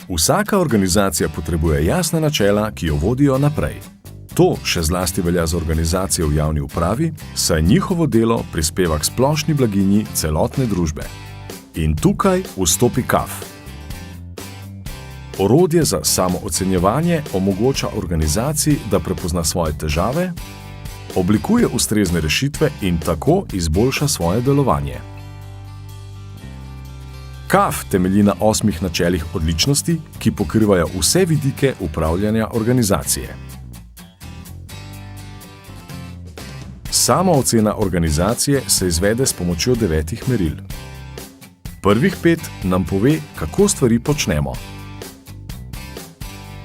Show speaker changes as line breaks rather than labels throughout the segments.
Vsaka organizacija potrebuje jasna načela, ki jo vodijo naprej. To še zlasti velja za organizacije v javni upravi, saj njihovo delo prispeva k splošni blaginji celotne družbe. In tukaj vstopi KAF. Orodje za samoocenjevanje omogoča organizaciji, da prepozna svoje težave, oblikuje ustrezne rešitve in tako izboljša svoje delovanje. KAF temelji na 8 načelih odličnosti, ki pokrivajo vse vidike upravljanja organizacije. Samoocena organizacije se izvede s pomočjo 9 meril. Prvih 5 nam pove, kako stvari počnemo.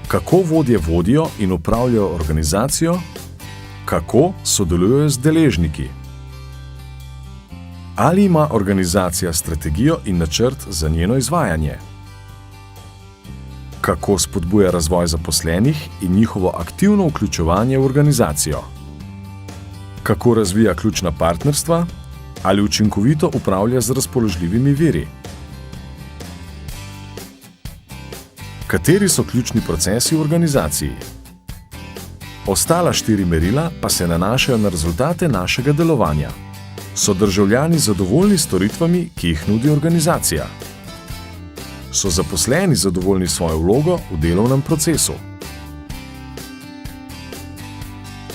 Kako vodje vodijo in upravljajo organizacijo, kako sodelujejo z deležniki. Ali ima organizacija strategijo in načrt za njeno izvajanje? Kako spodbuja razvoj zaposlenih in njihovo aktivno vključevanje v organizacijo? Kako razvija ključna partnerstva ali učinkovito upravlja z razpoložljivimi viri? Kateri so ključni procesi v organizaciji? Ostala 4 merila pa se nanašajo na rezultate našega delovanja. So državljani zadovoljni s storitvami, ki jih nudi organizacija? So zaposleni zadovoljni s svojo vlogo v delovnem procesu?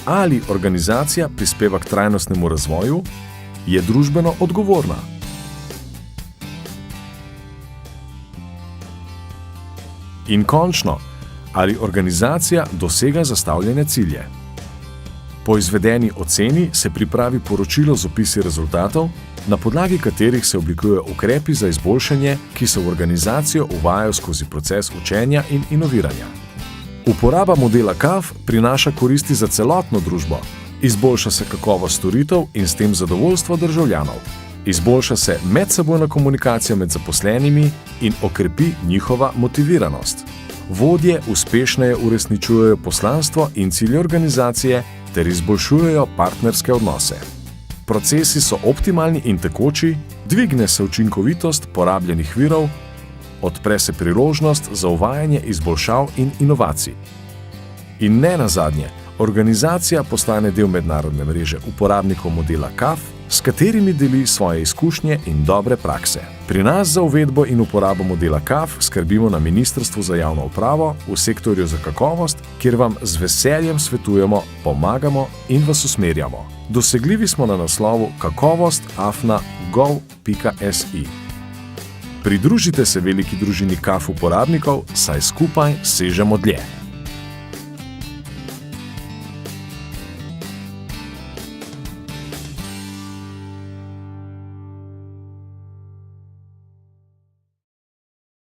Ali organizacija prispeva k trajnostnemu razvoju? Je družbeno odgovorna? In končno, ali organizacija dosega zastavljene cilje? Po izvedeni oceni se pripravi poročilo z opisi rezultatov, na podlagi katerih se oblikujejo ukrepi za izboljšanje, ki se v organizacijo uvajajo skozi proces učenja in inoviranja. Uporaba modela KAF prinaša koristi za celotno družbo, izboljša se kakovost storitev in s tem zadovoljstvo državljanov. Izboljša se medsebojna komunikacija med zaposlenimi in okrepi njihova motiviranost. Vodje uspešneje uresničujejo poslanstvo in cilje organizacije ter izboljšujejo partnerske odnose. Procesi so optimalni in tekoči, dvigne se učinkovitost porabljenih virov, odpre se priložnost za uvajanje izboljšav in inovacij. In ne nazadnje, organizacija postane del mednarodne mreže uporabnikov modela KAF, s katerimi deli svoje izkušnje in dobre prakse. Pri nas za uvedbo in uporabo modela KAF skrbimo na Ministrstvu za javno upravo v sektorju za kakovost, kjer vam z veseljem svetujemo, pomagamo in vas usmerjamo. Dosegljivi smo na naslovu kakovost@gov.si. Pridružite se veliki družini KAF uporabnikov, saj skupaj sežemo dlje.